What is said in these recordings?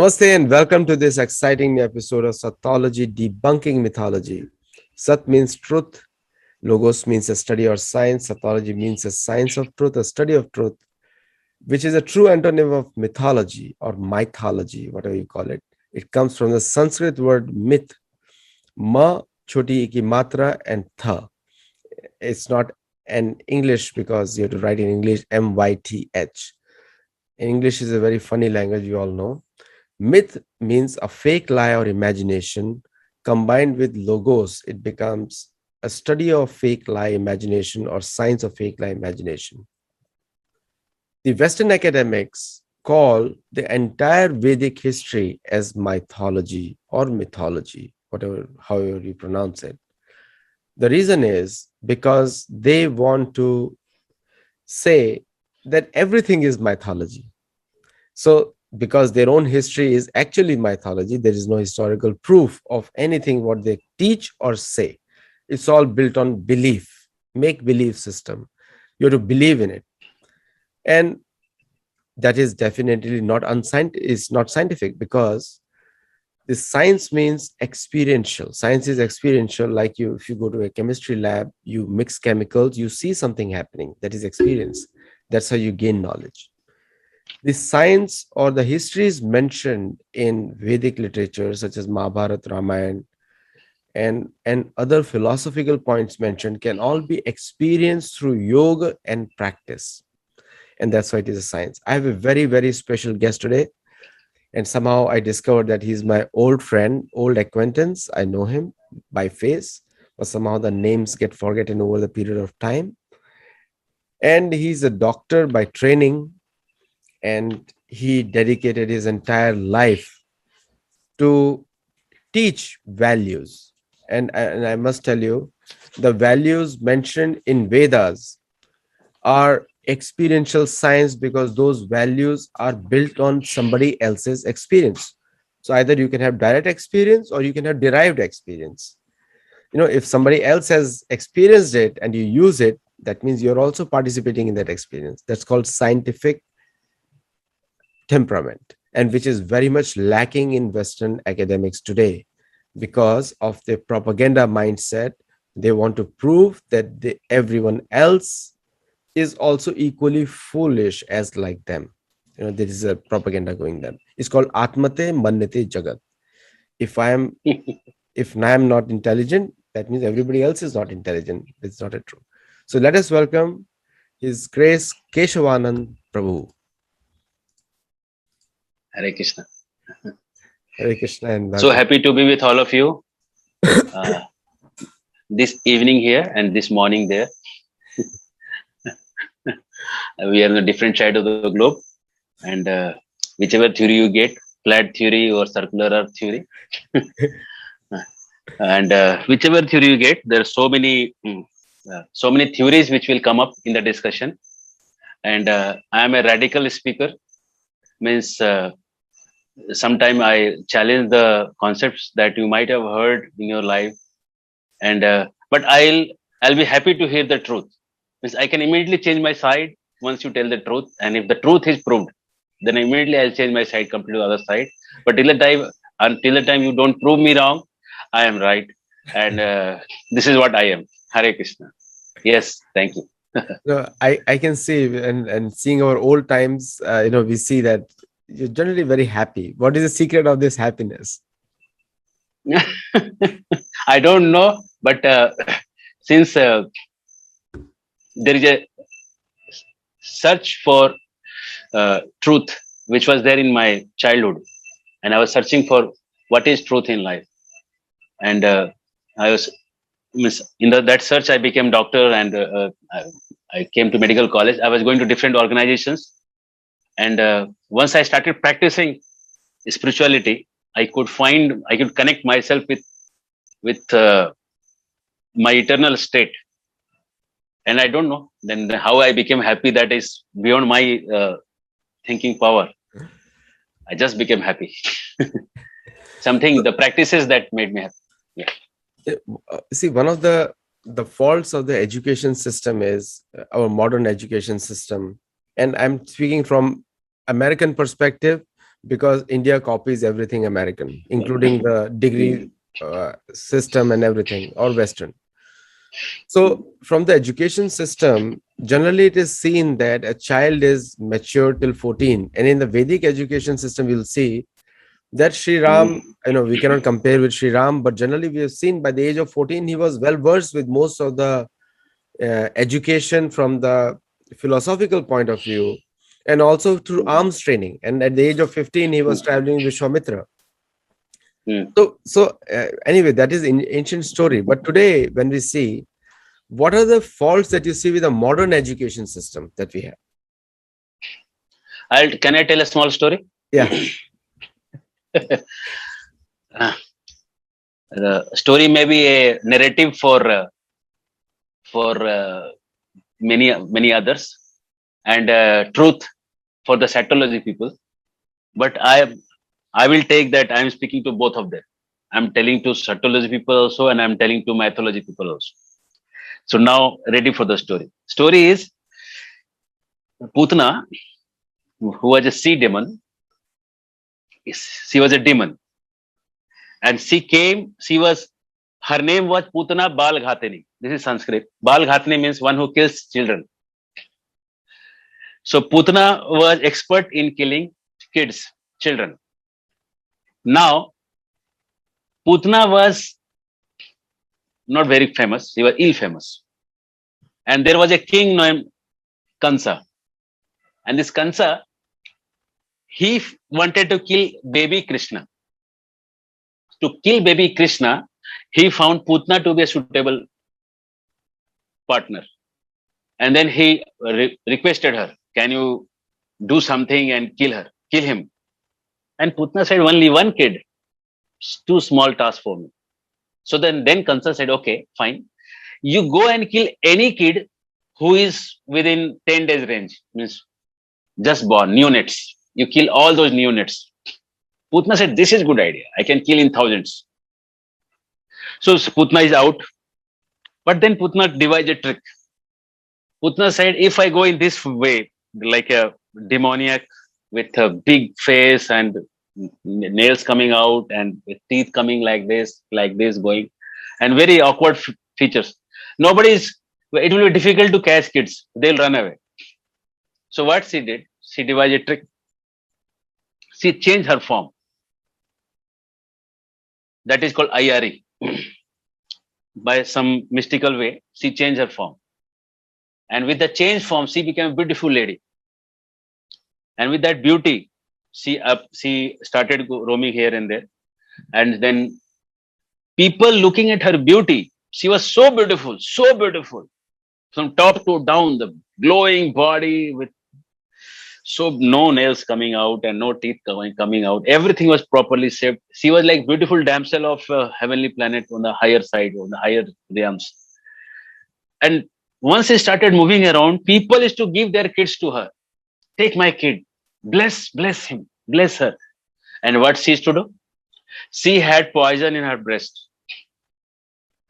Namaste and welcome to this exciting episode of Sathology Debunking Mythology. Sat means truth, Logos means a study or science, Sathology means a science of truth, a study of truth, which is a true antonym of mythology or mythology, whatever you call it. It comes from the Sanskrit word myth, ma, choti ki matra, and tha. It's not an English because you have to write in English myth. English is a very funny language, you all know. Myth means a fake lie or imagination. Combined with logos, it becomes a study of fake lie imagination or science of fake lie imagination. The Western academics call the entire Vedic history as mythology or mythology, however you pronounce it. The reason is because they want to say that everything is mythology. So, because their own history is actually mythology, there is no historical proof of anything what they teach or say. It's all built on belief, make believe system. You have to believe in it. And that is definitely is not scientific, because the science means experiential. Science is experiential. Like if you go to a chemistry lab, you mix chemicals, you see something happening. That is experience. That's how you gain knowledge. The science or the histories mentioned in Vedic literature, such as Mahabharata, Ramayana, and other philosophical points mentioned, can all be experienced through yoga and practice. And that's why it is a science. I have a very, very special guest today. And somehow I discovered that he's my old friend, old acquaintance. I know him by face, but somehow the names get forgotten over the period of time. And he's a doctor by training, and he dedicated his entire life to teach values. And I must tell you, the values mentioned in Vedas are experiential science, because those values are built on somebody else's experience. So either you can have direct experience or you can have derived experience. If somebody else has experienced it and you use it, that means you're also participating in that experience. That's called scientific temperament, and which is very much lacking in Western academics today because of the propaganda mindset. They want to prove that everyone else is also equally foolish as like them. There is a propaganda going them. It's called Atmate Mannate Jagat. If I am not intelligent, that means everybody else is not intelligent. It's not a true. So let us welcome His Grace Keshavanand Prabhu. Hare Krishna. Hare Krishna, and so happy to be with all of you this evening here and this morning there. We are on a different side of the globe, and whichever theory you get, flat theory or circular earth theory, and whichever theory you get, there are so many theories which will come up in the discussion. And I am a radical speaker, means sometime I challenge the concepts that you might have heard in your life, and but I'll be happy to hear the truth. Means I can immediately change my side once you tell the truth, and if the truth is proved, then immediately I'll change my side completely to the other side. But until the time you don't prove me wrong, I am right, and this is what I am. Hare Krishna. Yes, thank you. No, I can see, and seeing our old times, we see that you're generally very happy. What is the secret of this happiness? I don't know, but since there is a search for truth, which was there in my childhood, and I was searching for what is truth in life, and I was in that search. I became doctor, and I came to medical college. I was going to different organizations, and once I started practicing spirituality, I could connect myself with my eternal state, and I don't know then how I became happy. That is beyond my thinking power. I just became happy. The practices that made me happy. Yeah. See, one of the faults of the education system is our modern education system, and I'm speaking from American perspective, because India copies everything American, including the degree system and everything, or Western. So, from the education system, generally it is seen that a child is mature till 14. And in the Vedic education system, you'll see that Sri Ram, we cannot compare with Sri Ram, but generally we have seen by the age of 14, he was well versed with most of the education from the philosophical point of view, and also through arms training. And at the age of 15, he was traveling with Vishwamitra. So anyway, that is an ancient story. But today, when we see, what are the faults that you see with the modern education system that we have? Can I tell a small story? Yeah. The story may be a narrative for many others, and truth for the Satology people. But I will take that I am speaking to both of them. I'm telling to Satology people also, and I'm telling to mythology people also. So now, ready for the story. Story is Putana, who was a sea demon. She was a demon, and her name was Putana Bal Ghatini. This is Sanskrit. Bal Ghatini means one who kills children. So Putana was expert in killing children. Now, Putana was not very famous. He was ill famous. And there was a king named Kansa. And this Kansa, he wanted to kill baby Krishna. To kill baby Krishna, he found Putana to be a suitable partner. And then he requested her, can you do something and kill him? And Putana said, only one kid. It's too small task for me. So then Kansa said, okay, fine. You go and kill any kid who is within 10 days range. Means just born, neonates. You kill all those neonates. Putana said, this is good idea. I can kill in thousands. So Putana is out. But then Putana devised a trick. Putana said, if I go in this way, like a demoniac with a big face and nails coming out and with teeth coming like this going, and very awkward features. It will be difficult to catch kids. They'll run away. So what she did, she devised a trick. She changed her form. That is called Ayari. By some mystical way, she changed her form. And with the changed form, she became a beautiful lady. And with that beauty, she started roaming here and there. And then people looking at her beauty, she was so beautiful, from top to down, the glowing body with no nails coming out and no teeth coming out. Everything was properly shaped. She was like beautiful damsel of a heavenly planet on the higher side, on the higher realms. And once she started moving around, people used to give their kids to her. Take my kid, bless him, bless her. And what she used to do? She had poison in her breast.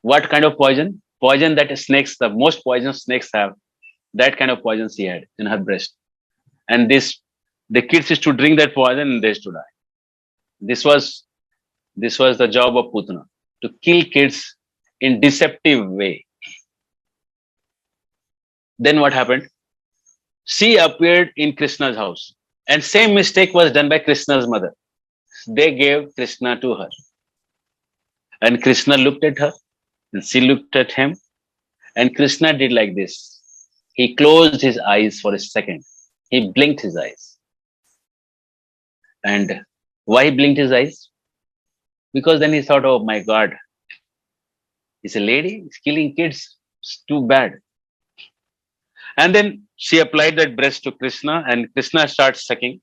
What kind of poison? Poison that the most poisonous snakes have. That kind of poison she had in her breast. And the kids used to drink that poison and they used to die. This was the job of Putana, to kill kids in deceptive way. Then what happened? She appeared in Krishna's house, and same mistake was done by Krishna's mother. They gave Krishna to her, and Krishna looked at her, and she looked at him, and Krishna did like this. He closed his eyes for a second. He blinked his eyes. And why he blinked his eyes? Because then he thought, oh my God, he's a lady, he's killing kids. It's too bad. And then she applied that breast to Krishna, and Krishna starts sucking.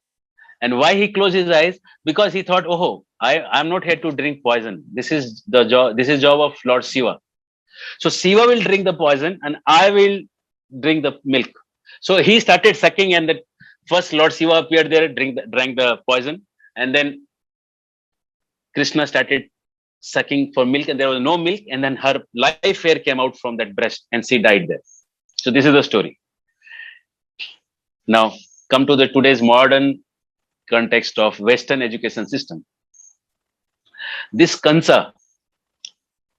And why he closed his eyes? Because he thought, oh, I'm not here to drink poison. This is the job. This is job of Lord Shiva. So Shiva will drink the poison, and I will drink the milk. So he started sucking, and first Lord Shiva appeared there, drank the poison, and then Krishna started sucking for milk, and there was no milk, and then her life air came out from that breast, and she died there. So this is the story. Now come to today's modern context of Western education system. This Kansa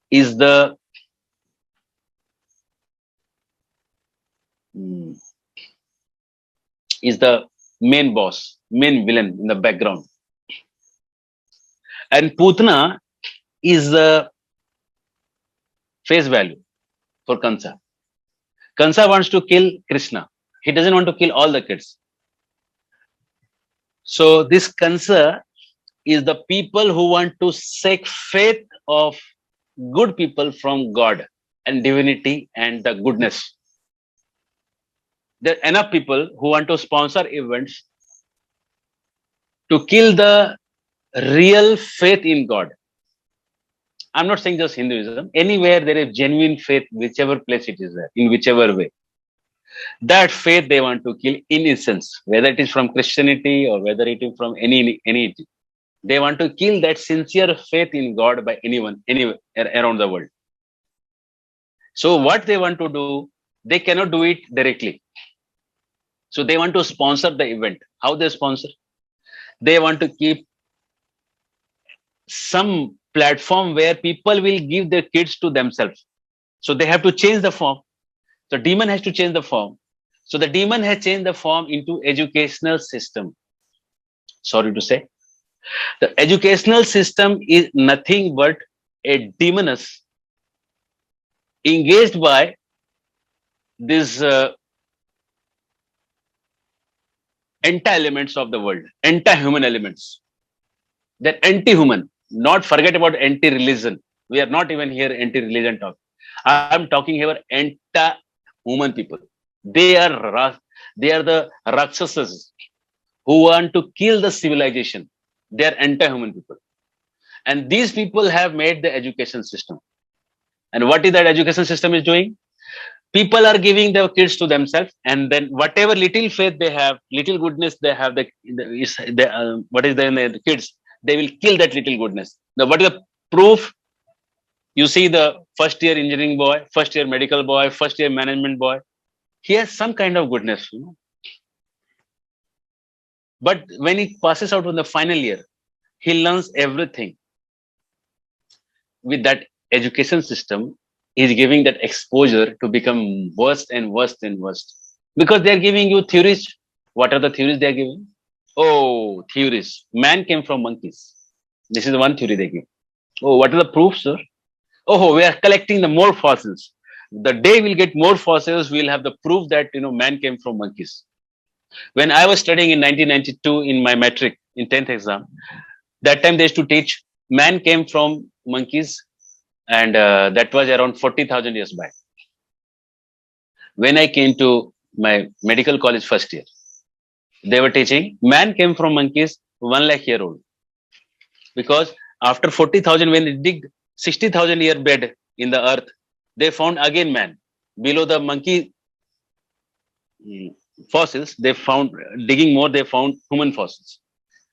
is the main boss, main villain in the background. And Putana is the face value for Kansa. Kansa wants to kill Krishna. He doesn't want to kill all the kids. So this Kansa is the people who want to take faith of good people from God and divinity and the goodness. There are enough people who want to sponsor events to kill the real faith in God. I'm not saying just Hinduism. Anywhere there is genuine faith, whichever place it is there, in whichever way. That faith they want to kill in essence, whether it is from Christianity or whether it is from any. They want to kill that sincere faith in God by anyone, anywhere around the world. So what they want to do, they cannot do it directly. So they want to sponsor the event. How they sponsor? They want to keep some platform where people will give their kids to themselves. So they have to change the form. So demon has to change the form. So the demon has changed the form into educational system. Sorry to say. The educational system is nothing but a demoness engaged by these anti-elements of the world, anti-human elements. They're anti-human. Not forget about anti-religion. We are not even here anti-religion talk. I'm talking here anti-human people. They are the Rakshasas who want to kill the civilization. They are anti-human people. And these people have made the education system. And what is that education system is doing? People are giving their kids to themselves, and then whatever little faith they have, little goodness they have, what is there in the kids, they will kill that little goodness. Now, what is the proof? You see the first year engineering boy, first year medical boy, first year management boy. He has some kind of goodness, But when he passes out on the final year, he learns everything. With that education system, he's giving that exposure to become worse and worse and worse. Because they're giving you theories. What are the theories they're giving? Oh, theories. Man came from monkeys. This is one theory they give. Oh, what are the proofs, sir? Oh, we are collecting the more fossils. The day we'll get more fossils, we'll have the proof that man came from monkeys. When I was studying in 1992 in my metric in 10th exam, that time they used to teach man came from monkeys, and that was around 40,000 years back. When I came to my medical college first year, they were teaching man came from monkeys 1 lakh year old. Because after 40,000, when they dig 60,000 year bed in the earth, they found again man. Below the monkey fossils, they found, digging more, they found human fossils.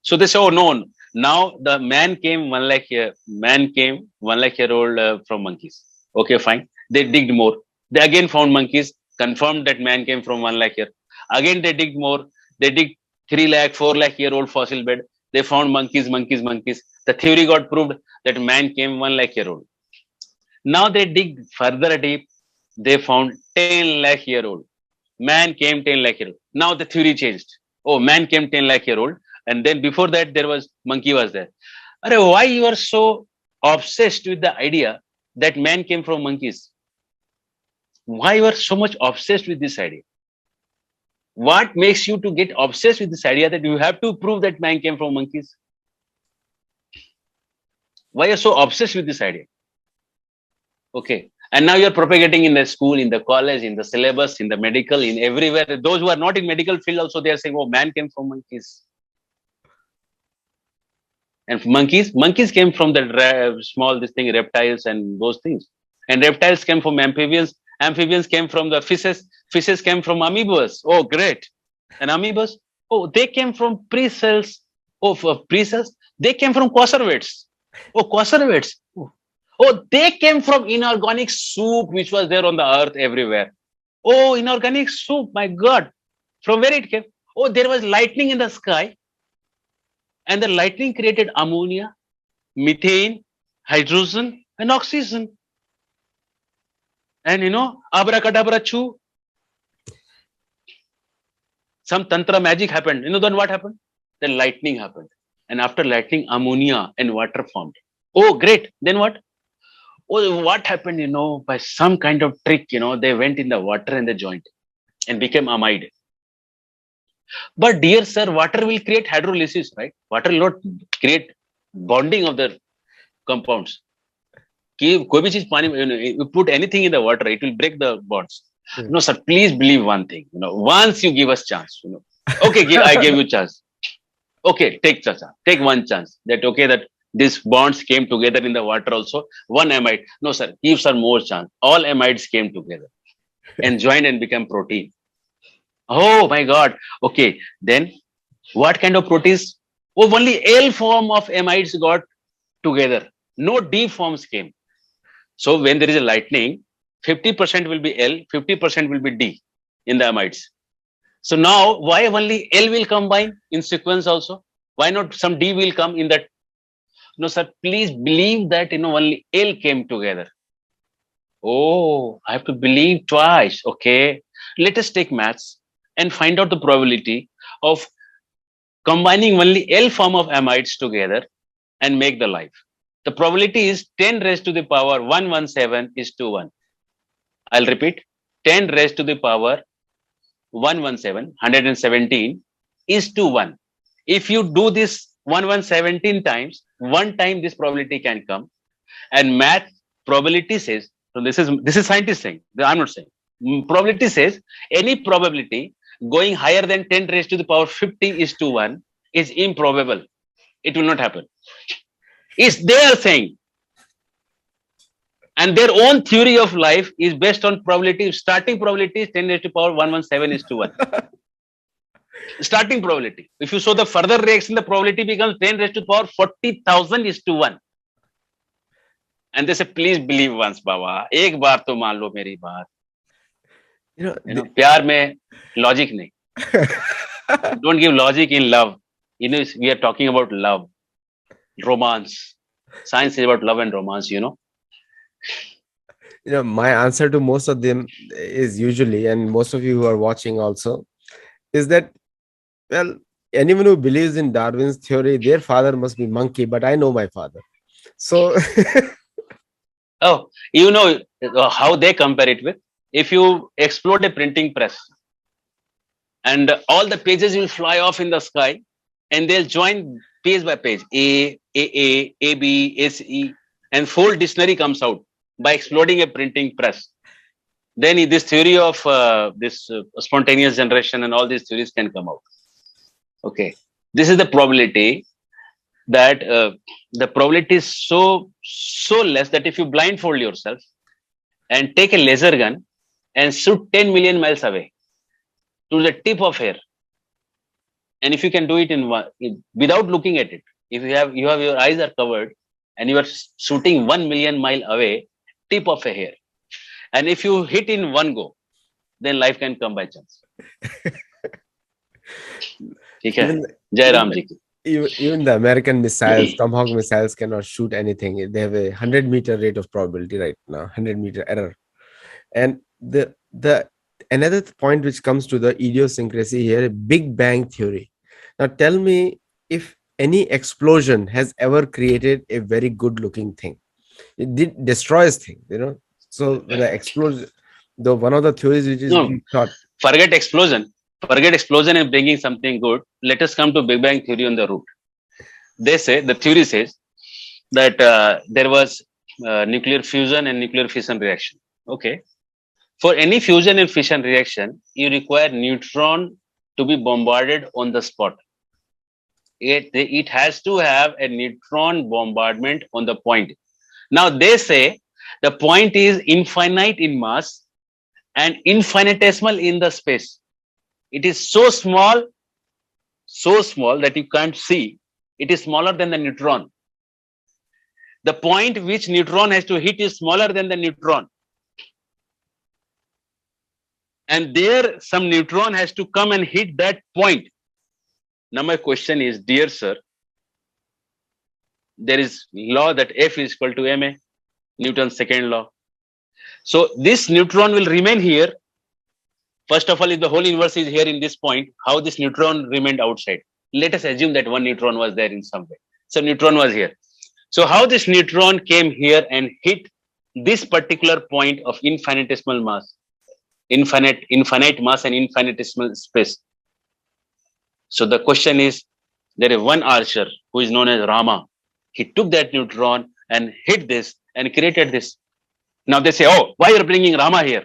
So they say, oh no, now the man came 1 lakh year, man came 1 lakh year old from monkeys. Okay, fine. They digged more. They again found monkeys, confirmed that man came from 1 lakh year. Again, they digged more. They digged 3 lakh, 4 lakh year old fossil bed. They found monkeys. The theory got proved that man came 1 lakh year old. Now they dig further deep. They found 10 lakh year old. Man came 10 lakh year old. Now the theory changed. Oh, man came 10 lakh year old. And then before that, there was monkey was there. Why you are so obsessed with the idea that man came from monkeys? Why you are so much obsessed with this idea? What makes you to get obsessed with this idea that you have to prove that man came from monkeys? Why are you so obsessed with this idea? Okay. And now you're propagating in the school, in the college, in the syllabus, in the medical, in everywhere. Those who are not in medical field also, they are saying, oh, man came from monkeys. And monkeys came from the small, reptiles and those things. And reptiles came from amphibians. Amphibians came from the fishes. Fishes came from amoebas. Oh, great. And amoebas, oh, they came from pre-cells. Oh, for pre-cells, they came from conservates. Oh, conservates. Oh, they came from inorganic soup, which was there on the earth everywhere. Oh, inorganic soup, my God. From where it came? Oh, there was lightning in the sky. And the lightning created ammonia, methane, hydrogen, and oxygen. And abracadabra choo, some tantra magic happened. Then what happened? Then lightning happened. And after lightning, ammonia and water formed. Oh, great. Then what? Oh, what happened? By some kind of trick, they went in the water and the joint and became amide. But dear sir, water will create hydrolysis, right? Water will not create bonding of the compounds. कोई भी चीज पानी में, you put anything in the water, it will break the bonds. No, sir, please believe one thing. Once you give us chance, okay, I gave you chance. Okay, take one chance. That these bonds came together in the water also. One amide. No, sir, give sir more chance. All amides came together and joined and became protein. Oh my God. Okay, then what kind of proteins? Oh, only L form of amides got together. No D forms came. So when there is a lightning, 50% will be L, 50% will be D in the amides. So now why only L will combine in sequence also? Why not some D will come in that? No, sir, please believe that only L came together. Oh, I have to believe twice. Okay. Let us take maths and find out the probability of combining only L form of amides together and make the life. The probability is 10 raised to the power 117 is to 1. I'll repeat, 10 raised to the power 117 is to 1. If you do this 117 times, one time this probability can come. And math probability says, so this is scientist saying, I'm not saying. Probability says any probability going higher than 10 raised to the power 50 is to 1 is improbable. It will not happen. Is they are saying. And their own theory of life is based on probability. Starting probability is 10 raised to power 117 is to 1. Starting probability. If you show the further reaction, the probability becomes 10 raised to power 40,000 is to 1. And they say, please believe once, Baba. एक बार तो मान लो मेरी बात. प्यार में logic नहीं. Don't give logic in love. We are talking about love, romance. Science is about love and romance, My answer to most of them is usually, and most of you who are watching also, is that, well, anyone who believes in Darwin's theory, their father must be monkey, but I know my father. So, oh, how they compare it with? If you explode a printing press and all the pages will fly off in the sky and they'll join page by page, A, B, S, E, and full dictionary comes out by exploding a printing press. Then this theory of spontaneous generation and all these theories can come out. Okay. This is the probability that the probability is so less that if you blindfold yourself and take a laser gun and shoot 10 million miles away to the tip of hair, and if you can do it without looking at it, if you have your eyes are covered and you are shooting 1 million mile away, tip of a hair, and if you hit in one go, then life can come by chance. Jai Ram ji. Even the American missiles, Tomahawk missiles cannot shoot anything. They have a 100-meter rate of probability right now, 100-meter error. And the another point which comes to the idiosyncrasy here, Big Bang theory. Now tell me if any explosion has ever created a very good-looking thing. It destroys things, So when I explode, one of the theories which is thought. Forget explosion and bringing something good. Let us come to Big Bang theory on the root. The theory says that there was nuclear fusion and nuclear fission reaction. Okay. For any fusion and fission reaction, you require neutron to be bombarded on the spot. It has to have a neutron bombardment on the point. Now they say the point is infinite in mass and infinitesimal in the space. It is so small that you can't see. It is smaller than the neutron. The point which neutron has to hit is smaller than the neutron. And there some neutron has to come and hit that point. Now my question is, dear sir, there is law that F is equal to ma, Newton's second law. So this neutron will remain here. First of all, if the whole universe is here in this point, how this neutron remained outside? Let us assume that one neutron was there in some way. So neutron was here. So how this neutron came here and hit this particular point of infinitesimal mass, infinite mass and infinitesimal space. So the question is, there is one archer who is known as Rama. He took that neutron and hit this and created this. Now they say, oh, why you're bringing Rama here?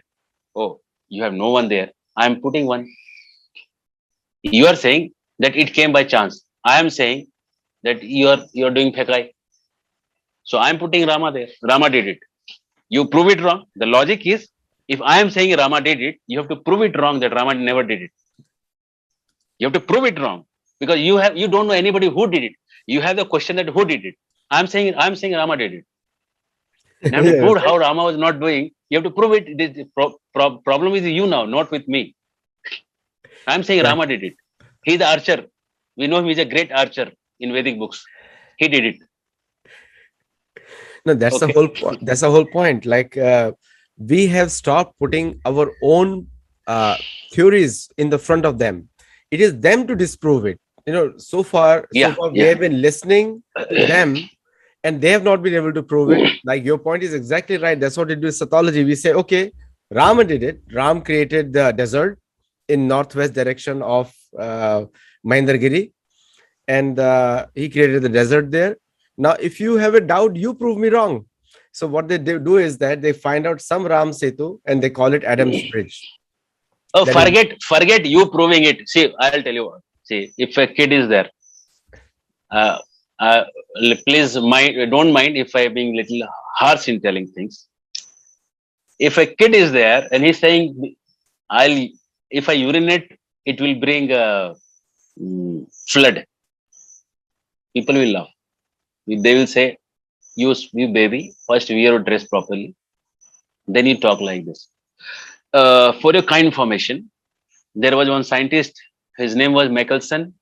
Oh, you have no one there. I am putting one. You are saying that it came by chance. I am saying that you're doing fekai. So I am putting Rama there. Rama did it. You prove it wrong. The logic is, if I am saying Rama did it, you have to prove it wrong that Rama never did it. You have to prove it wrong because you don't know anybody who did it. You have the question that who did it. I'm saying Rama did it. You have to prove how Rama was not doing. You have to prove it. The problem is you now, not with me. I'm saying Rama did it. He's the archer. We know him is a great archer in Vedic books. He did it. No, that's the whole point. That's the whole point. Like we have stopped putting our own theories in the front of them. It is them to disprove it. So far we have been listening to them, and they have not been able to prove it. Like your point is exactly right. That's what it is with Sathology. We say, okay, Rama did it. Ram created the desert in northwest direction of Mahendragiri, and he created the desert there. Now, if you have a doubt, you prove me wrong. So what they do is that they find out some Ram Setu and they call it Adam's Bridge. Oh, forget you proving it. See, I'll tell you what. See, if a kid is there, please don't mind if I'm being little harsh in telling things. If a kid is there and he's saying, if I urinate, it will bring a flood. People will laugh. They will say, you baby, first wear your dress properly. Then you talk like this. For your kind information, there was one scientist, his name was Michelson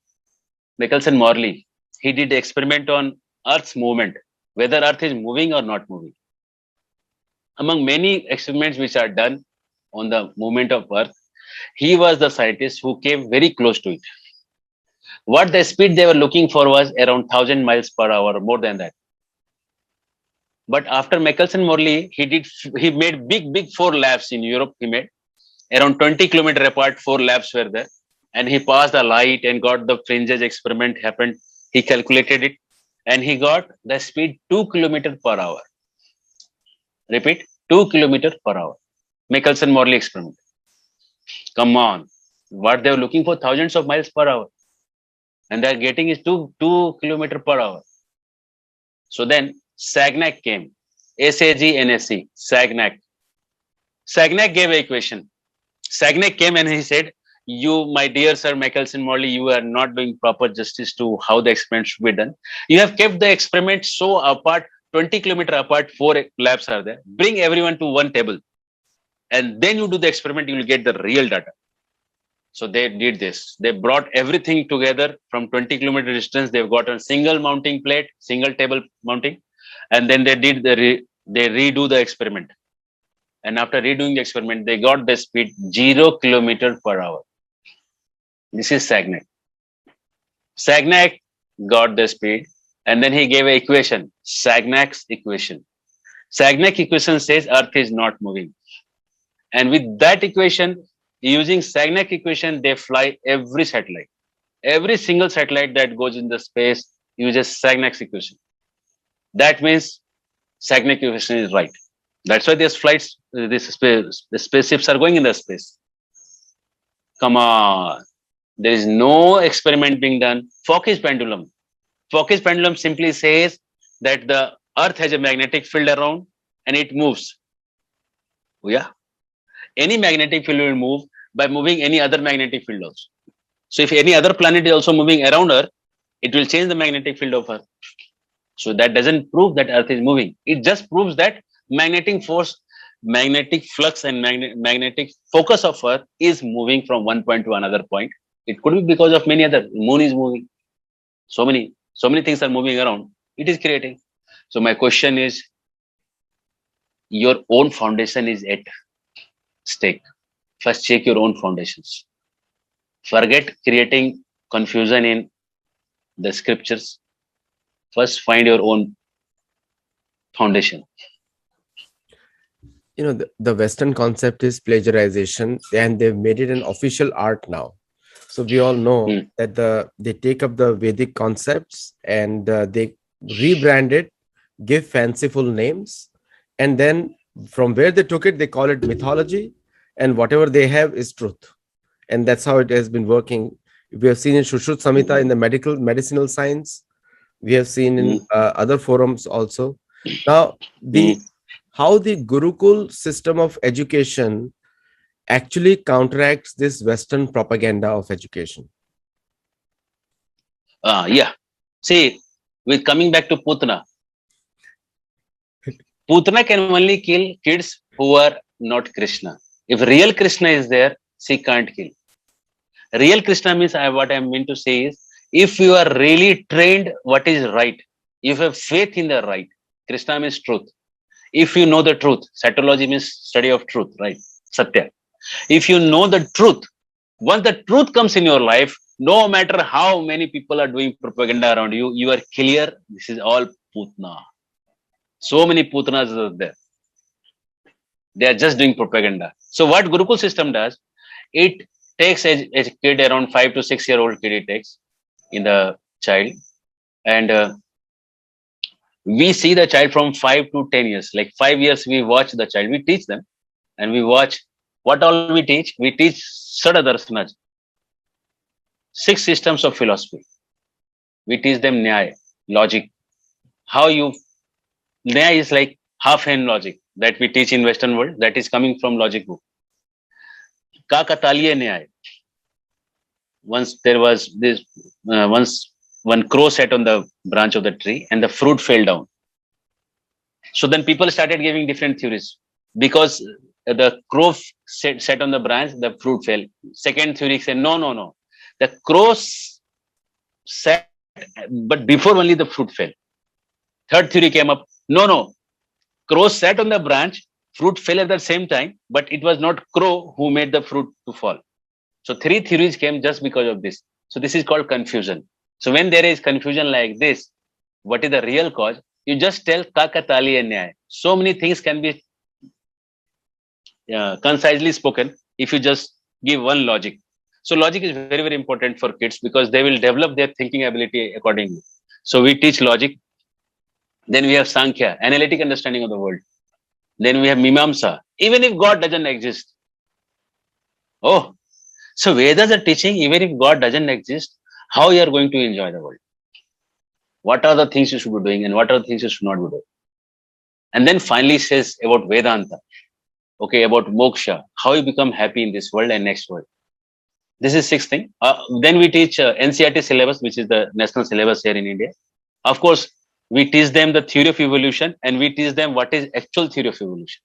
Morley. He did an experiment on Earth's movement, whether Earth is moving or not moving. Among many experiments which are done on the movement of Earth, he was the scientist who came very close to it. What the speed they were looking for was around 1,000 miles per hour, more than that. But after Michelson Morley, he made big 4 labs in Europe. He made around 20 kilometers apart, 4 labs were there. And he passed the light and got the fringes experiment happened. He calculated it and he got the speed 2 kilometers per hour. Repeat, 2 kilometers per hour. Michelson Morley experiment. Come on. What they were looking for, thousands of miles per hour. And they're getting is 2 kilometers per hour. So then Sagnac came. SAGNAC, Sagnac. Sagnac gave an equation. Sagnac came and he said, you, my dear sir Michelson Morley, you are not doing proper justice to how the experiment should be done. You have kept the experiment so apart, 20 kilometers apart, 4 labs are there. Bring everyone to one table. And then you do the experiment, you will get the real data. So they did this. They brought everything together from 20 kilometer distance. They've got a single mounting plate, single table mounting. And then they did they redo the experiment. And after redoing the experiment, they got the speed 0 kilometer per hour. This is Sagnac. Sagnac got the speed and then he gave an equation, Sagnac's equation. Sagnac equation says Earth is not moving. And with that equation, using Sagnac equation, they fly every satellite. Every single satellite that goes in the space uses Sagnac's equation. That means Sagnac equation is right. That's why these flights, the spaceships are going in the space. Come on. There is no experiment being done. Focus pendulum. Focus pendulum simply says that the Earth has a magnetic field around and it moves. Yeah. Any magnetic field will move by moving any other magnetic field also. So if any other planet is also moving around Earth, it will change the magnetic field of Earth. So that doesn't prove that Earth is moving. It just proves that magnetic force, magnetic flux and magnetic focus of Earth is moving from one point to another point. It could be because of many other. Moon is moving. So many things are moving around. It is creating. So my question is, your own foundation is at stake. First, check your own foundations. Forget creating confusion in the scriptures. First, find your own foundation. The Western concept is plagiarization, and they've made it an official art now. So we all know Hmm. that they take up the Vedic concepts and they rebrand it, give fanciful names, and then from where they took it, they call it mythology, and whatever they have is truth. And that's how it has been working. We have seen in Shushruta Samhita in the medicinal science. We have seen Hmm. in other forums also. Now, Hmm. how the Gurukul system of education actually counteracts this Western propaganda of education. Yeah. See, with coming back to Putna, Putna can only kill kids who are not Krishna. If real Krishna is there, she can't kill. Real Krishna means, what I mean to say is, if you are really trained what is right, if you have faith in the right, Krishna means truth. If you know the truth, Satology means study of truth, right? Satya. If you know the truth, once the truth comes in your life, no matter how many people are doing propaganda around you, you are clear. This is all Putna. So many Putnas are there. They are just doing propaganda. So what Gurukul system does, it takes a kid around 5 to 6 year old kid, it takes in the child, and we see the child from 5 to 10 years. Like 5 years, we watch the child, we teach them, and we watch what all we teach. We teach Sada Darshanaj, 6 systems of philosophy. We teach them Nyaya, logic. How you Nyaya is like half-hand logic that we teach in Western world, that is coming from logic book. Kakataliya Nyaya. Once there was this, once one crow sat on the branch of the tree and the fruit fell down. So then people started giving different theories because the crow sat on the branch, the fruit fell. Second theory said, no, no, no. The crow sat, but before only the fruit fell. Third theory came up, no, no. Crow sat on the branch, fruit fell at the same time, but it was not crow who made the fruit to fall. So three theories came just because of this. So this is called confusion. So when there is confusion like this, what is the real cause? You just tell Kakatali and Nyaya. So many things can be concisely spoken if you just give one logic. So logic is very, very important for kids because they will develop their thinking ability accordingly. So we teach logic. Then we have Sankhya, analytic understanding of the world. Then we have Mimamsa, even if God doesn't exist. Oh, so Vedas are teaching, even if God doesn't exist, how you are going to enjoy the world. What are the things you should be doing and what are the things you should not be doing. And then finally says about Vedanta, okay, about moksha, how you become happy in this world and next world. This is sixth thing. Then we teach NCERT syllabus, which is the national syllabus here in India. Of course, we teach them the theory of evolution and we teach them what is actual theory of evolution.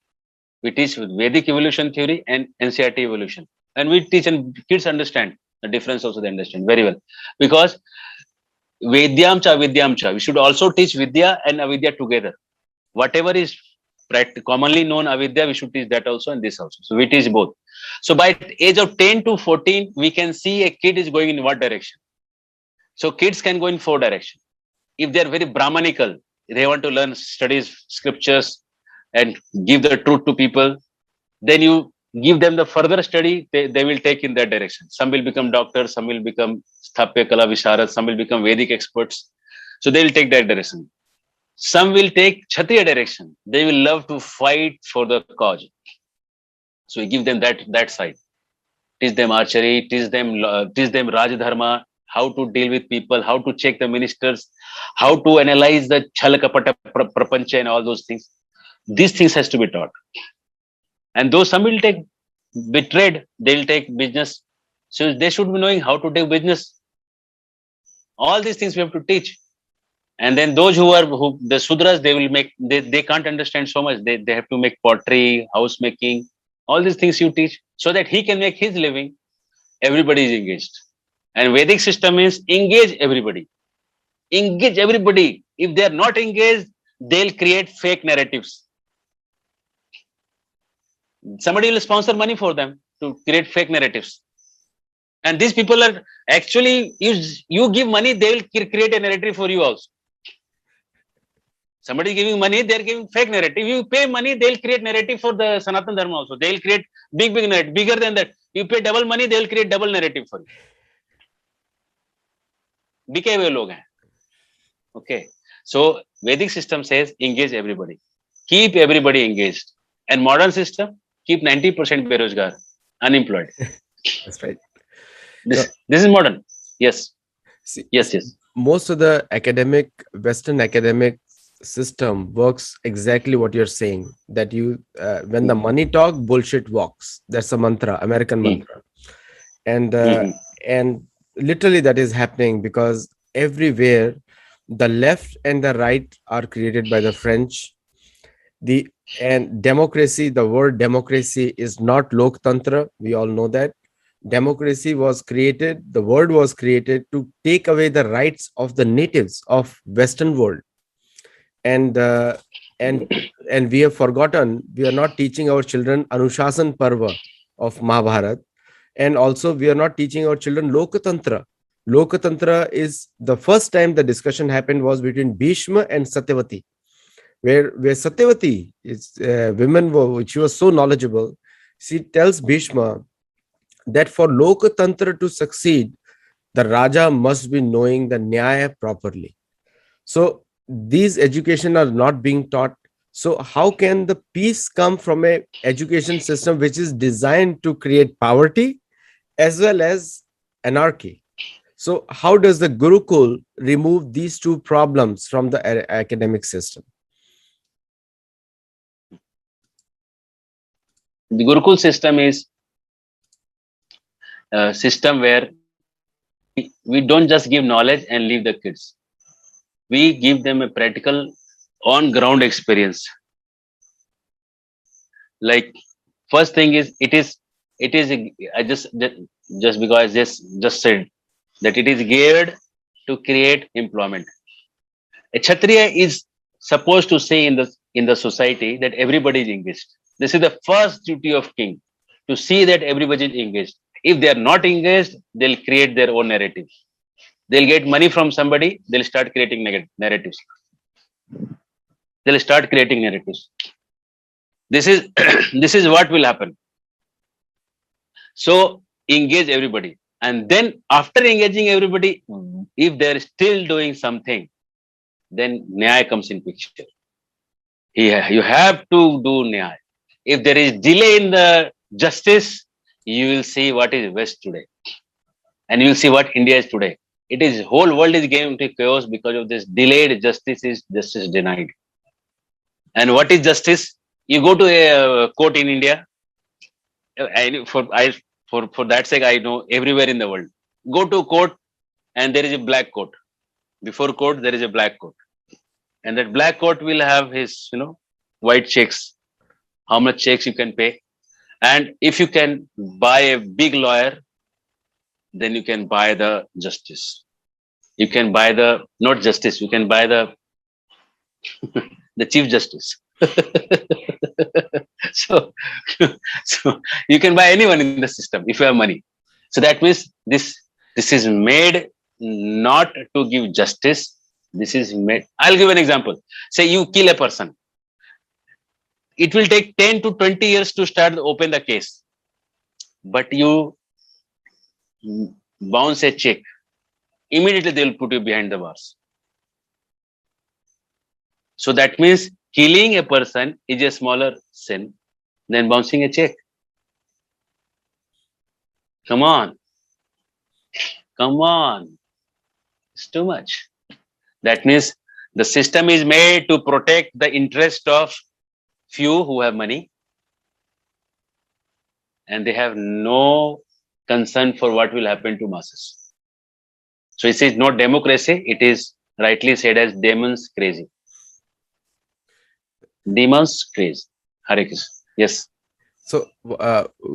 We teach Vedic evolution theory and NCERT evolution. And we teach, and kids understand the difference also, they understand very well. Because Vedyamcha, Vidyamcha, we should also teach Vidya and Avidya together. Whatever is commonly known Avidya, we should teach that also and this also. So we teach both. So by age of 10 to 14, we can see a kid is going in what direction. So kids can go in 4 directions. If they are very Brahmanical, they want to learn studies, scriptures, and give the truth to people, then you give them the further study, they will take in that direction. Some will become doctors, some will become Sthapya Kala Visharad, some will become Vedic experts. So they will take that direction. Some will take Kshatriya direction. They will love to fight for the cause. So we give them that side. Teach them archery, teach them Raj-dharma, how to deal with people, how to check the ministers, how to analyze the Chalakapata Prapancha and all those things. These things has to be taught. And though some will take trade, they'll take business. So they should be knowing how to do business. All these things we have to teach. And then those the Sudras, they will make, they can't understand so much. They have to make pottery, house making, all these things you teach so that he can make his living. Everybody is engaged. And Vedic system means engage everybody. Engage everybody If they are not engaged, they'll create fake narratives. Somebody will sponsor money for them to create fake narratives. And these people are actually, you give money, they will create a narrative for you also. Somebody giving money, they're giving fake narrative. You pay money, they'll create narrative for the Sanatan Dharma also. They'll create big narrative, bigger than that. You pay double money, they'll create double narrative for you. बिके हुए लोग हैं. Okay. So Vedic system says engage everybody. Keep everybody engaged. And modern system, keep 90% berozgar, unemployed. That's right. This is modern. Yes. See, Yes. most of the Western academic system works exactly what you're saying, that you when the money talk, bullshit walks. That's a mantra, American mantra. And literally that is happening because everywhere the left and the right are created by the French. And democracy, the word democracy is not loktantra. We all know that. Democracy was created, the word was created to take away the rights of the natives of Western world. And we have forgotten, we are not teaching our children Anushasan Parva of Mahabharat. And also we are not teaching our children Lokatantra. Lokatantra is the first time the discussion happened was between Bhishma and Satyavati, where Satyavati is women, she was so knowledgeable. She tells Bhishma that for Lokatantra to succeed, the Raja must be knowing the Nyaya properly. So these education are not being taught. So how can the peace come from a education system which is designed to create poverty as well as anarchy? So how does the Gurukul remove these two problems from the academic system? The Gurukul system is a system where we don't just give knowledge and leave the kids. We give them a practical on-ground experience. Like first thing is it is I just because I just said that it is geared to create employment. A Kshatriya is supposed to say in the society that everybody is engaged. This is the first duty of king, to see that everybody is engaged. If they are not engaged, they'll create their own narrative. They'll get money from somebody, they'll start creating narratives. They'll start creating narratives. This is what will happen. So engage everybody. And then after engaging everybody, if they're still doing something, then Nyaya comes in picture. You have to do Nyaya. If there is delay in the justice, you will see what is West today. And you will see what India is today. It is whole world is getting into chaos because of this delayed justice denied. And what is justice? You go to a court in India. For that sake, I know everywhere in the world. Go to court and there is a black coat. Before court, there is a black coat. And that black coat will have his, white checks. How much checks you can pay. And if you can buy a big lawyer, then you can buy the justice. You can buy not justice, you can buy the chief justice. so you can buy anyone in the system if you have money. So that means this is made not to give justice. This is made. I'll give an example. Say you kill a person. It will take 10 to 20 years to open the case. But you bounce a check. Immediately they will put you behind the bars. So that means killing a person is a smaller sin than bouncing a check. Come on. It's too much. That means the system is made to protect the interest of few who have money, and they have no concern for what will happen to masses. So it is not democracy, it is rightly said as demons crazy. Demons crazy. Hare Krishna. Yes. So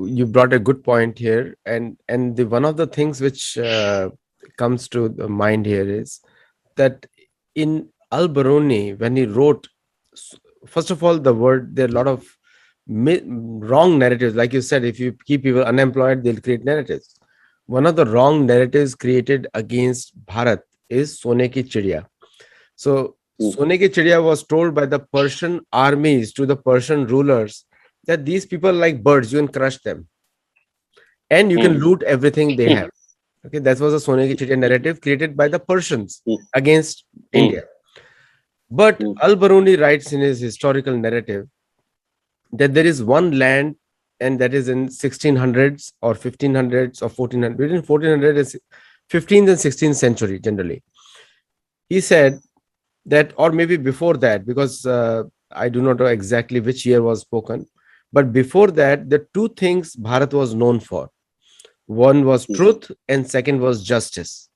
you brought a good point here, and one of the things which comes to the mind here is that in Al-Biruni, when he wrote, first of all, the word, there are a lot of wrong narratives. Like you said, if you keep people unemployed, they'll create narratives. One of the wrong narratives created against Bharat is Sone Ki Chidiya. So, mm, Sone Ki Chidiya was told by the Persian armies to the Persian rulers that these people are like birds, you can crush them and you can mm, loot everything they have. Okay, that was a Sone Ki Chidiya narrative created by the Persians mm, against mm, India. But mm, Al Baruni writes in his historical narrative that there is one land, and that is in 1600s or 1500s or 1400, between 1400 and 15th and 16th century generally. He said that, or maybe before that, because I do not know exactly which year was spoken, but before that, the two things Bharat was known for. One was mm, truth, and second was justice.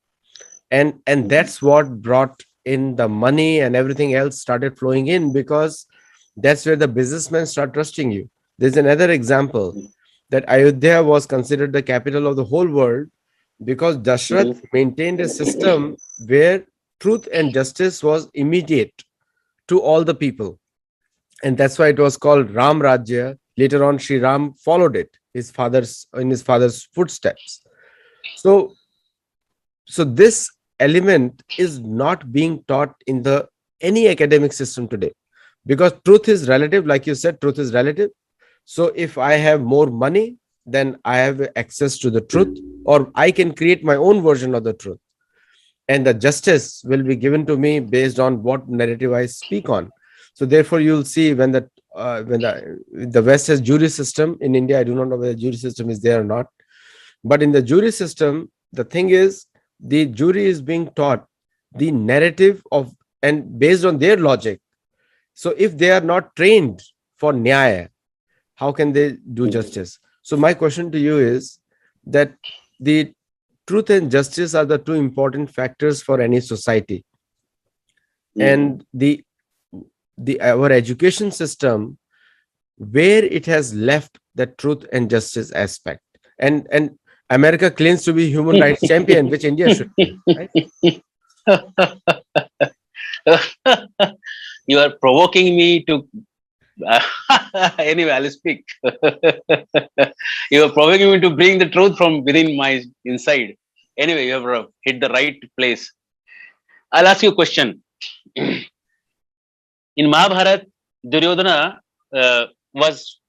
And mm, that's what brought in the money, and everything else started flowing in, because that's where the businessmen start trusting you. There's another example mm, that Ayodhya was considered the capital of the whole world because mhm, Dashrath maintained a system where truth and justice was immediate to all the people. And that's why it was called Ram Rajya. Later on, Sri Ram followed it, his father's footsteps. So, so this element is not being taught in the any academic system today, because truth is relative. Like you said, truth is relative. So if I have more money, then I have access to the truth, or I can create my own version of the truth, and the justice will be given to me based on what narrative I speak on. So therefore, you'll see when the West has jury system. In India, I do not know whether jury system is there or not, but in the jury system, the thing is, the jury is being taught the narrative of, and based on their logic. So if they are not trained for nyaya, how can they do mm, justice? So my question to you is that the truth and justice are the two important factors for any society, mm. and the our education system, where it has left the truth and justice aspect. And America claims to be human rights champion, which India should be, right? You are provoking me to. Anyway, I'll speak. You are provoking me to bring the truth from within my inside. Anyway, you have hit the right place. I'll ask you a question. In Mahabharat, Duryodhana was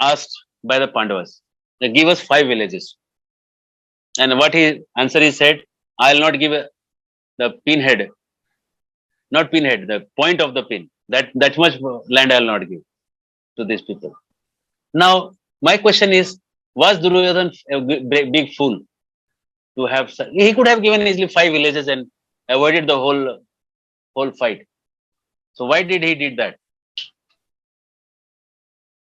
asked by the Pandavas, give us 5 villages. And what he answer he said, I'll not give the pinhead, not pinhead, the point of the pin. That much land I'll not give to these people. Now, my question is, was Duryodhan a big fool to have? He could have given easily 5 villages and avoided the whole fight. So why did he did that?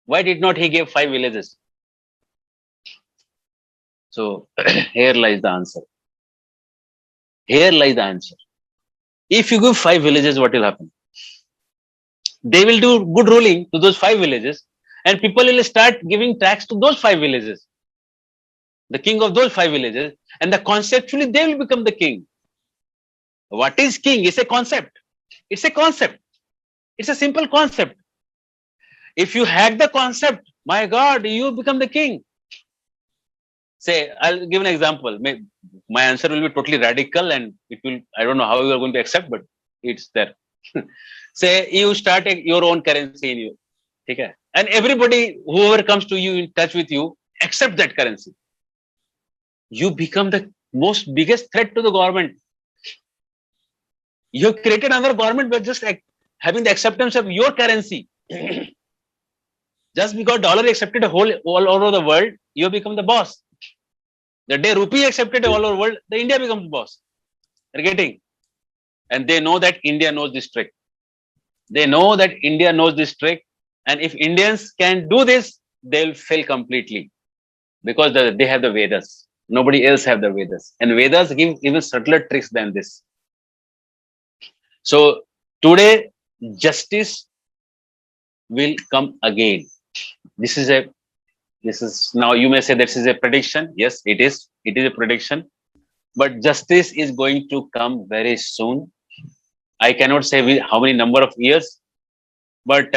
Why did not he give 5 villages? So here lies the answer. Here lies the answer. If you give 5 villages, what will happen? They will do good ruling to those 5 villages, and people will start giving tax to those 5 villages, the king of those 5 villages, and conceptually they will become the king. What is king? It's a concept. It's a concept. It's a simple concept. If you hack the concept, my God, you become the king. Say, I'll give an example. My answer will be totally radical, and it will, I don't know how you are going to accept, but it's there. Say you start your own currency in you. Okay? And everybody, whoever comes to you in touch with you, accept that currency. You become the most biggest threat to the government. You have created another government by just having the acceptance of your currency. Just because dollar accepted all over the world, you become the boss. The day rupee accepted all over the world, the India becomes boss. They're getting. And they know that India knows this trick. They know that India knows this trick. And if Indians can do this, they'll fail completely. Because they have the Vedas. Nobody else have the Vedas. And Vedas give even subtler tricks than this. So today, justice will come again. This is now, you may say this is a prediction. Yes, it is. It is a prediction. But justice is going to come very soon. I cannot say how many number of years, but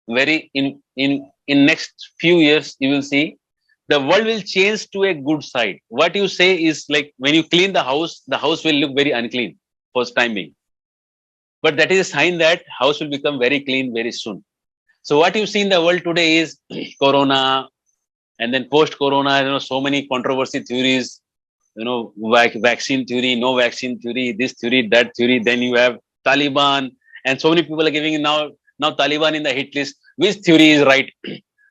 very in next few years you will see the world will change to a good side. What you say is like when you clean the house will look very unclean for time being, but that is a sign that house will become very clean very soon. So what you see in the world today is corona, and then post corona, so many controversy theories, vaccine theory, no vaccine theory, this theory, that theory. Then you have Taliban, and so many people are giving now Taliban in the hit list. Which theory is right?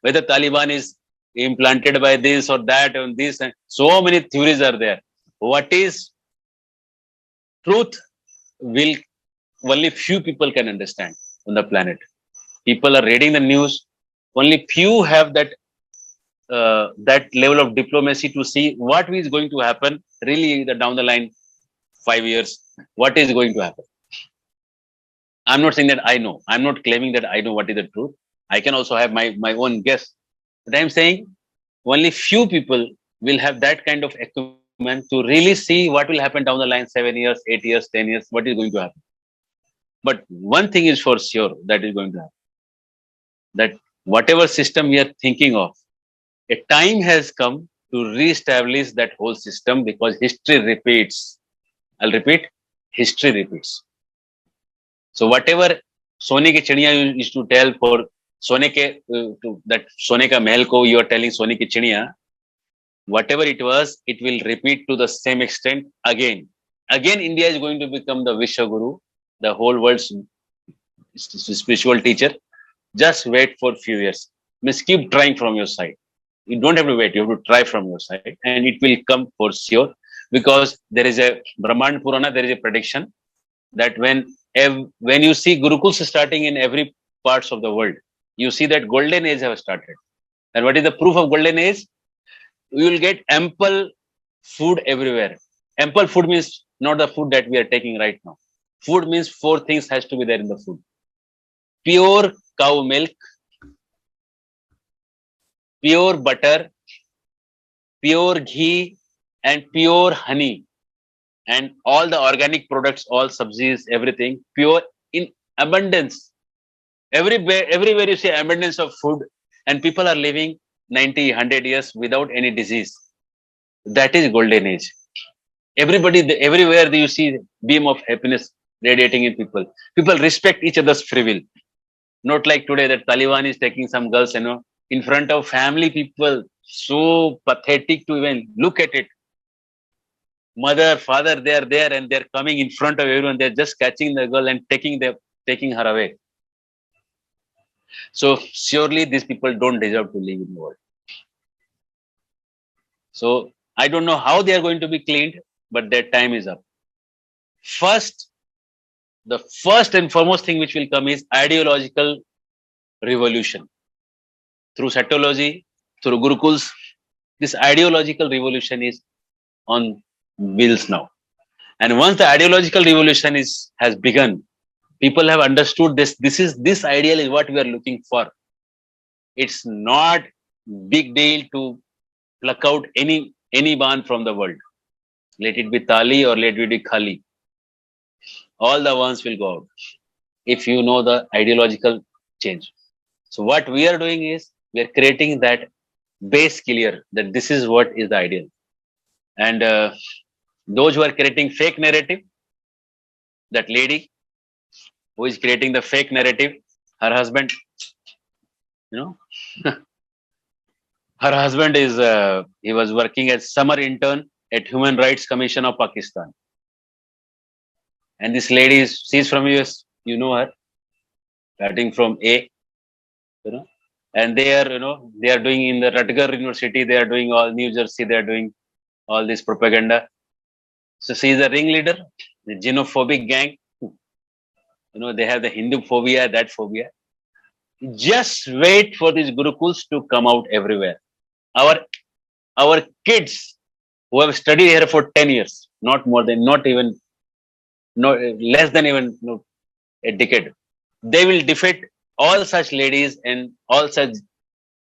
Whether Taliban is implanted by this or that and this, and so many theories are there. What is truth will only few people can understand on the planet. People are reading the news. Only few have that level of diplomacy to see what is going to happen really down the line 5 years. What is going to happen? I'm not saying that I know. I'm not claiming that I know what is the truth. I can also have my own guess. But I'm saying only few people will have that kind of acumen to really see what will happen down the line 7 years, 8 years, 10 years, what is going to happen. But one thing is for sure that is going to happen, that whatever system we are thinking of, a time has come to re-establish that whole system because history repeats. I'll repeat, history repeats. So whatever Sone ki Chidiya used to tell for that Sone ka Mahal ko you are telling Sone ki Chidiya, whatever it was, it will repeat to the same extent again. Again, India is going to become the Vishwaguru, the whole world's spiritual teacher. Just wait for a few years. Means keep trying from your side. You don't have to wait. You have to try from your side, and it will come for sure. Because there is a Brahman Purana, there is a prediction that when you see Gurukuls starting in every parts of the world, you see that golden age have started. And what is the proof of golden age? You will get ample food everywhere. Ample food means not the food that we are taking right now. Food means 4 things has to be there in the food: pure cow milk, pure butter, pure ghee, and pure honey, and all the organic products, all subsidies, everything pure in abundance. Everywhere you see abundance of food, and people are living 90, 100 years without any disease. That is golden age. Everywhere you see beam of happiness radiating in people. People respect each other's free will. Not like today that Taliban is taking some girls, in front of family people. So pathetic to even look at it. Mother, father, they are there and they're coming in front of everyone. They're just catching the girl and taking her away. So surely these people don't deserve to live in the world. So I don't know how they are going to be cleaned, but their time is up. The first and foremost thing which will come is ideological revolution. Through Satology, through Gurukuls, this ideological revolution is on wheels now. And once the ideological revolution has begun, people have understood this ideal is what we are looking for. It's not big deal to pluck out any ban from the world. Let it be Tali or let it be Khali. All the ones will go out if you know the ideological change. So what we are doing is we are creating that base clear that this is what is the ideal. And those who are creating fake narrative, that lady who is creating the fake narrative, her husband, her husband is he was working as summer intern at Human Rights Commission of Pakistan. And this lady she's from US, you know her, starting from A, and they are doing in the Rutgers University, they are doing all New Jersey, they are doing all this propaganda. So she is a ringleader, the xenophobic gang. They have the Hindu phobia, that phobia. Just wait for these Gurukuls to come out everywhere. Our kids who have studied here for 10 years, not more than, not less than even a decade, they will defeat all such ladies and all such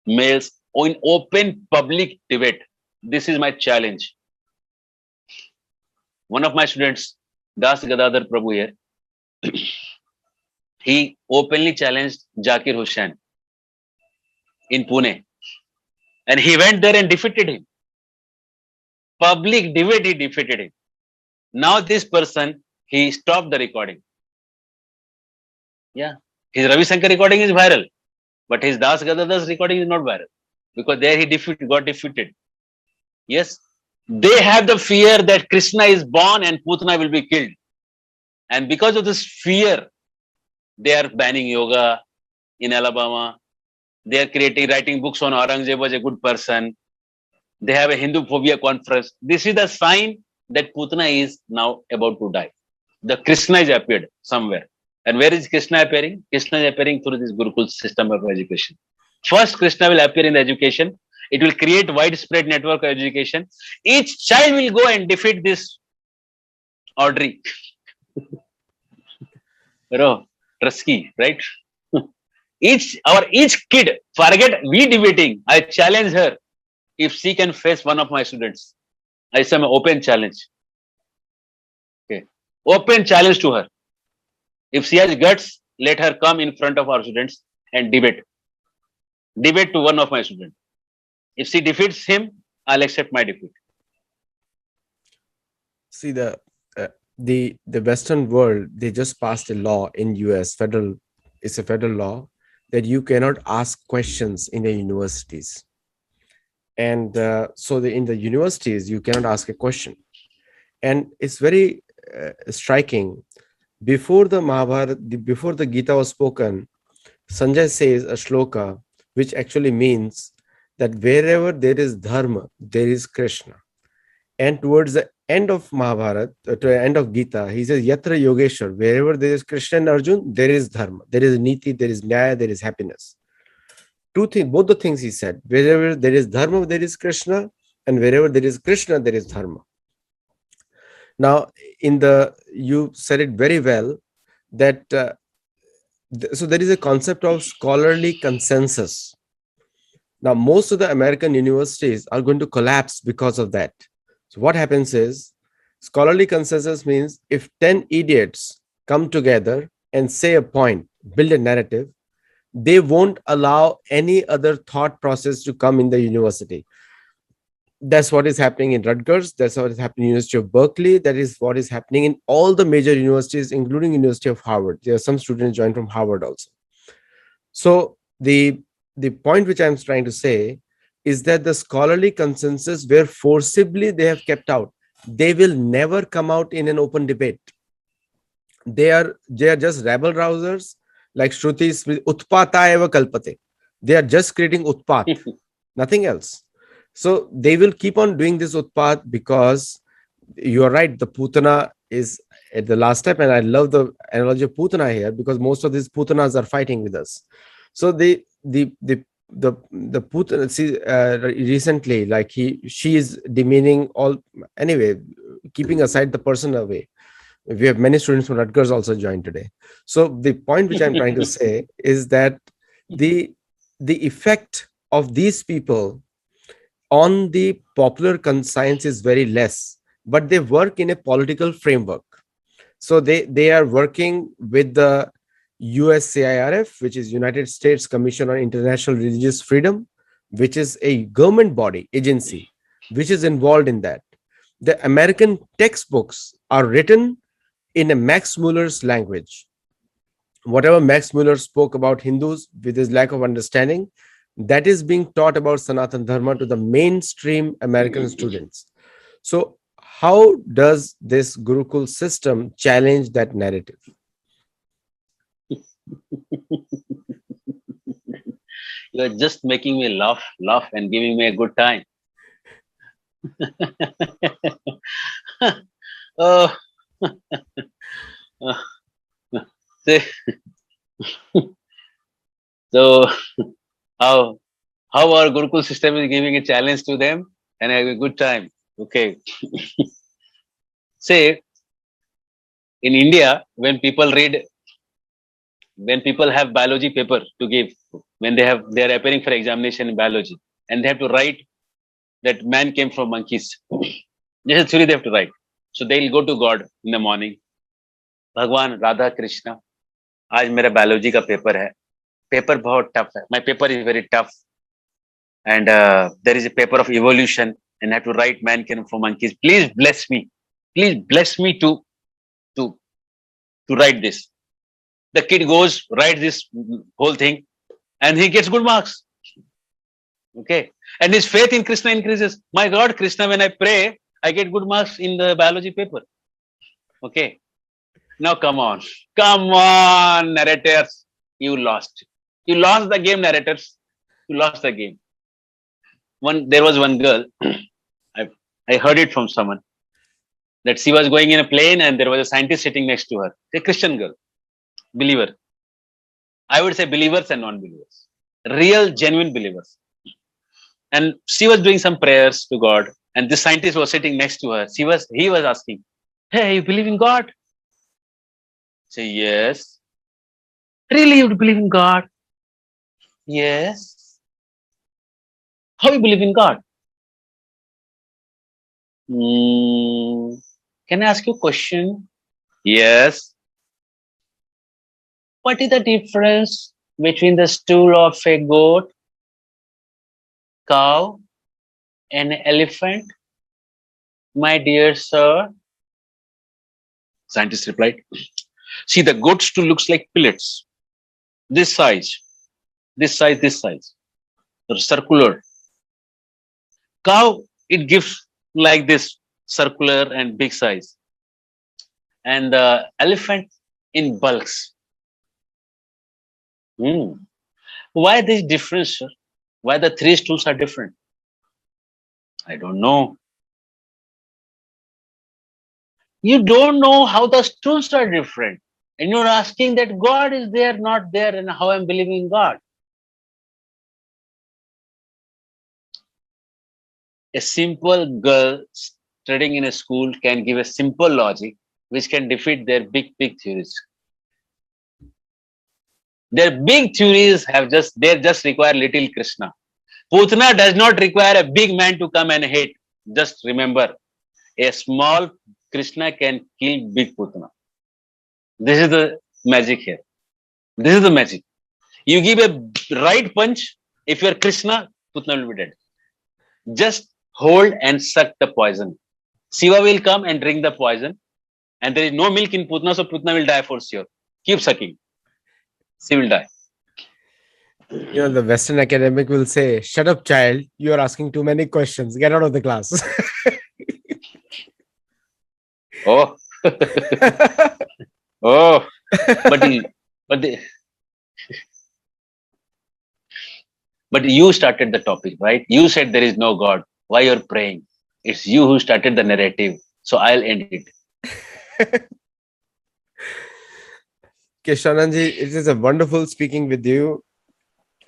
males in open public debate. This is my challenge. One of my students, Das Gadadhar Prabhu here, he openly challenged Zakir Hussain in Pune. And he went there and defeated him. Public debate, he defeated him. Now this person, he stopped the recording. Yeah. His Ravi Shankar recording is viral, but his Das Gadadhar's recording is not viral because there he got defeated. Yes. They have the fear that Krishna is born and Putana will be killed. And because of this fear, they are banning yoga in Alabama. They are writing books on Aurangzeb was a good person. They have a Hindu phobia conference. This is the sign that Putana is now about to die. The Krishna is appeared somewhere. And where is Krishna appearing? Krishna is appearing through this Gurukul system of education. First, Krishna will appear in the education. It will create widespread network of education. Each child will go and defeat this Audrey. Trusky, right? Each kid, forget we debating. I challenge her. If she can face one of my students, I say an open challenge. Okay. Open challenge to her. If she has guts, let her come in front of our students and debate. Debate to one of my students. If she defeats him, I'll accept my defeat. See, the Western world, they just passed a law in US, it's a federal law that you cannot ask questions in the universities. And so in the universities, you cannot ask a question. And it's very striking. Before the Mahabharata, before the Gita was spoken, Sanjay says a shloka, which actually means that wherever there is dharma, there is Krishna. And towards the end of Mahabharata, to the end of Gita, he says, Yatra Yogeshwar, wherever there is Krishna and Arjun, there is dharma, there is niti, there is nyaya, there is happiness. Two things, both the things he said, wherever there is dharma, there is Krishna, and wherever there is Krishna, there is dharma. Now, you said it very well that, so there is a concept of scholarly consensus. Now, most of the American universities are going to collapse because of that. So what happens is, scholarly consensus means if 10 idiots come together and say a point, build a narrative, they won't allow any other thought process to come in the university. That's what is happening in Rutgers. That's what is happening in University of Berkeley. That is what is happening in all the major universities, including University of Harvard. There are some students joined from Harvard also. So the point which I'm trying to say is that the scholarly consensus where forcibly they have kept out, they will never come out in an open debate. They are just rabble rousers, like Shruti, Utpata eva kalpate. They are just creating utpat, nothing else. So they will keep on doing this utpat because you are right, the Putana is at the last step, and I love the analogy of Putana here because most of these Putanas are fighting with us. So the Putana, see, recently, like she is demeaning all, anyway, keeping aside the person away. We have many students from Rutgers also joined today. So the point which I'm trying to say is that the effect of these people on the popular science is very less, but they work in a political framework. So they are working with the USCIRF, which is United States Commission on International Religious Freedom, which is a government body agency, which is involved in that. The American textbooks are written in a Max Muller's language. Whatever Max Muller spoke about Hindus with his lack of understanding, that is being taught about Sanatan Dharma to the mainstream American students. So how does this Gurukul system challenge that narrative? You are just making me laugh and giving me a good time. Oh. So how our Gurukul system is giving a challenge to them and have a good time. Okay. Say, in India, when people have biology paper to give, when they are appearing for examination in biology, and they have to write that man came from monkeys. This is theory they have to write. So they'll go to God in the morning भगवान राधा कृष्णा, आज मेरा biology का paper है. Paper बहुत tough है. My paper is very tough, and there is a paper of evolution, and I have to write man can for monkeys. Please bless me. Please bless me to to write this. The kid goes, writes this whole thing, and he gets good marks. Okay, and his faith in Krishna increases. My God, Krishna, when I pray, I get good marks in the biology paper. Okay, now come on, narrators, you lost. You lost the game, narrators. You lost the game. There was one girl. I, I heard it from someone that she was going in a plane and there was a scientist sitting next to her, a Christian girl, believer. I would say believers and non-believers, real, genuine believers. And she was doing some prayers to God, and this scientist was sitting next to her. He was asking, "Hey, you believe in God?" Say, "Yes." "Really, you believe in God?" "Yes." "How you believe in God?" Can I ask you a question?" "Yes." "What is the difference between the stool of a goat, cow, and an elephant, my dear sir?" Scientist replied, "See, the goat stool looks like pellets. This size, this size, this size. They're circular. Cow, it gives like this, circular and big size. And the elephant in bulks." Why this difference, sir? Why the three stools are different? "I don't know." You don't know how the stools are different. And you're asking that God is there, not there, and how I'm believing in God. A simple girl studying in a school can give a simple logic which can defeat their big theories. Their big theories they just require little Krishna. Putna does not require a big man to come and hate. Just remember, a small Krishna can kill big Putna. This is the magic here. This is the magic. You give a right punch, if you're Krishna, Putna will be dead. Just hold and suck the poison. Shiva will come and drink the poison, and there is no milk in Putna, so Putna will die for sure. Keep sucking. She will die. The Western academic will say, "Shut up, child. You are asking too many questions. Get out of the class." Oh, oh, but the, but you started the topic, right? You said there is no God. Why you're praying? It's you who started the narrative. So I'll end it. Okay, Shananji, it is a wonderful speaking with you.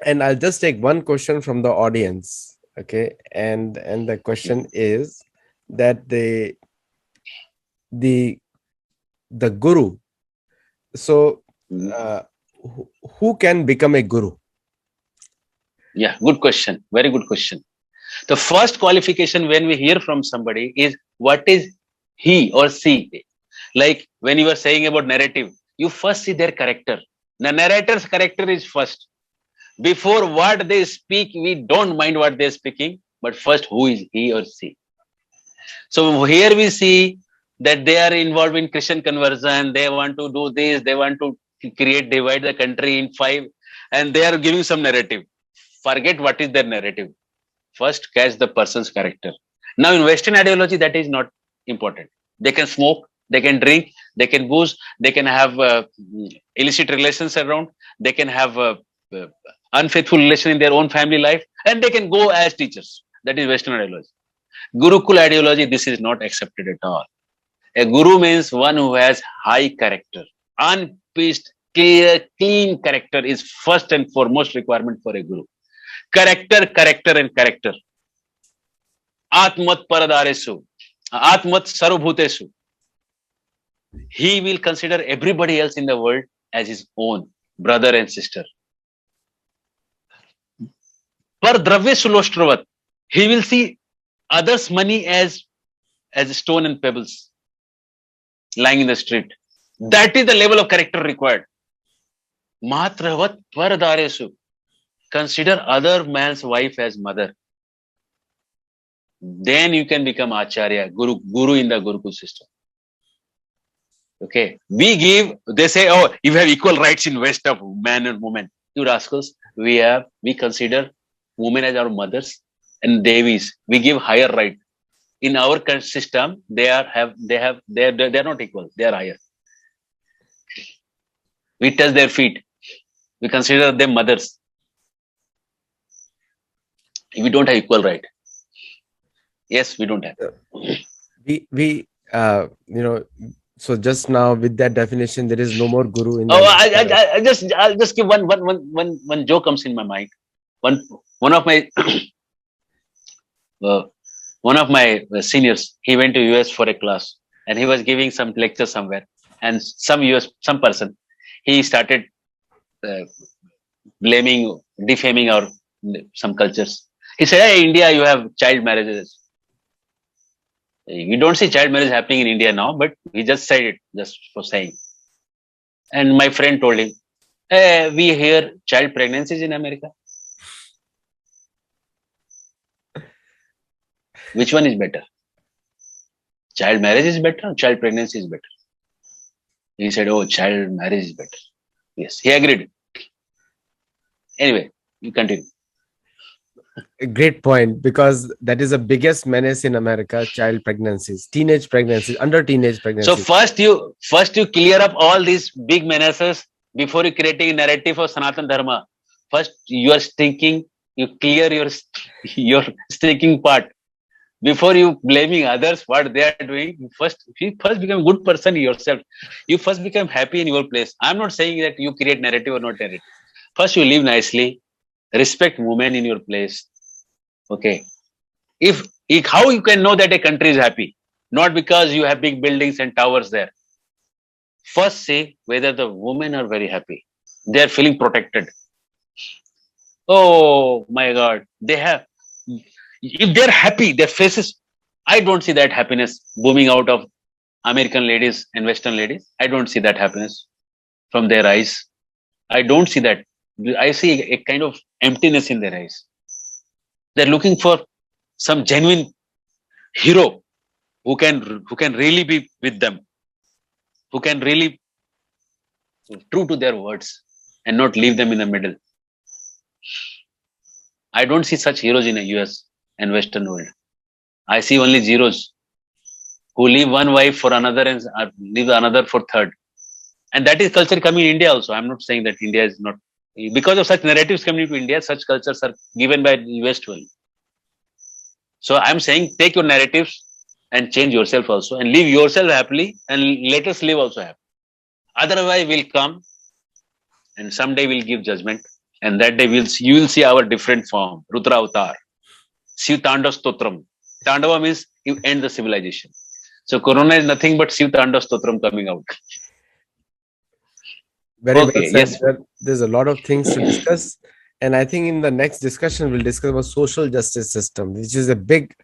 And I'll just take one question from the audience. Okay. And the question is that the guru. So who can become a guru? Yeah, good question. Very good question. The first qualification when we hear from somebody is what is he or she. Like when you were saying about narrative, you first see their character. The narrator's character is first. Before what they speak, we don't mind what they're speaking, but first who is he or she. So here we see that they are involved in Christian conversion. They want to do this. They want to divide the country in 5, and they are giving some narrative. Forget what is their narrative. First, catch the person's character. Now, in Western ideology, that is not important. They can smoke, they can drink, they can booze, they can have illicit relations around, they can have unfaithful relation in their own family life, and they can go as teachers. That is Western ideology. Gurukul ideology, this is not accepted at all. A guru means one who has high character. Unpitched, clear, clean character is first and foremost requirement for a guru. Character, and character. Atmat paradaresu. Atmat sarvabhutesu. He will consider everybody else in the world as his own brother and sister. Par dravya suloshtраvat. He will see others' money as stone and pebbles lying in the street. That is the level of character required. Matravat Vardaresu. Consider other man's wife as mother. Then you can become Acharya, Guru in the Gurukul system. Okay. They say, oh, you have equal rights in West of man and woman. You rascals, we consider women as our mothers and devis. We give higher right. In our system, they're not equal. They are higher. We touch their feet. We consider them mothers. We don't have equal right. Yes, we don't have. So just now with that definition, there is no more guru in Oh, that. I'll just give one joke comes in my mind. One of my seniors, he went to US for a class and he was giving some lecture somewhere, and some person, he started defaming our some cultures. He said, "Hey, India, you have child marriages." We don't see child marriage happening in India now, but he just said it just for saying. And my friend told him, "Hey, we hear child pregnancies in America. Which one is better? Child marriage is better or child pregnancy is better?" He said, "Oh, child marriage is better." Yes, he agreed. Anyway, you continue. A great point, because that is the biggest menace in America: child pregnancies, teenage pregnancies, under teenage pregnancies. So first you clear up all these big menaces before you creating a narrative for Sanatan Dharma. First you are stinking, you clear your stinking part. Before you blaming others what they are doing, you first become a good person yourself. You first become happy in your place. I'm not saying that you create narrative or not narrative. First you live nicely, respect women in your place. Okay. If how you can know that a country is happy? Not because you have big buildings and towers there. First say whether the women are very happy. They are feeling protected. Oh my God. If they're happy, their faces, I don't see that happiness booming out of American ladies and Western ladies. I don't see that happiness from their eyes. I don't see that. I see a kind of emptiness in their eyes. They're looking for some genuine hero who can really be with them, who can really true to their words and not leave them in the middle. I don't see such heroes in the US and Western world. I see only zeros who leave one wife for another and leave another for third. And that is culture coming in India also. I'm not saying that India is not. Because of such narratives coming to India, such cultures are given by the West world. So I'm saying take your narratives and change yourself also and live yourself happily and let us live also happy. Otherwise we'll come and someday we'll give judgment, and that day you will see our different form, Rudra Avatar, Shiv Tandav Stotram. Tandava means you end the civilization. So Corona is nothing but Shiv Tandav Stotram coming out. Very well said. Yes. There's a lot of things to discuss. And I think in the next discussion, we'll discuss about social justice system, which is a big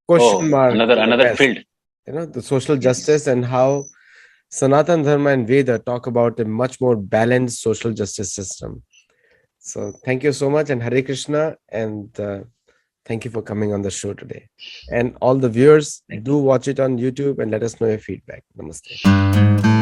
question mark. Another field. The social justice and how Sanatan Dharma and Veda talk about a much more balanced social justice system. So thank you so much, and Hare Krishna, and thank you for coming on the show today. And all the viewers, do watch it on YouTube and let us know your feedback. Namaste.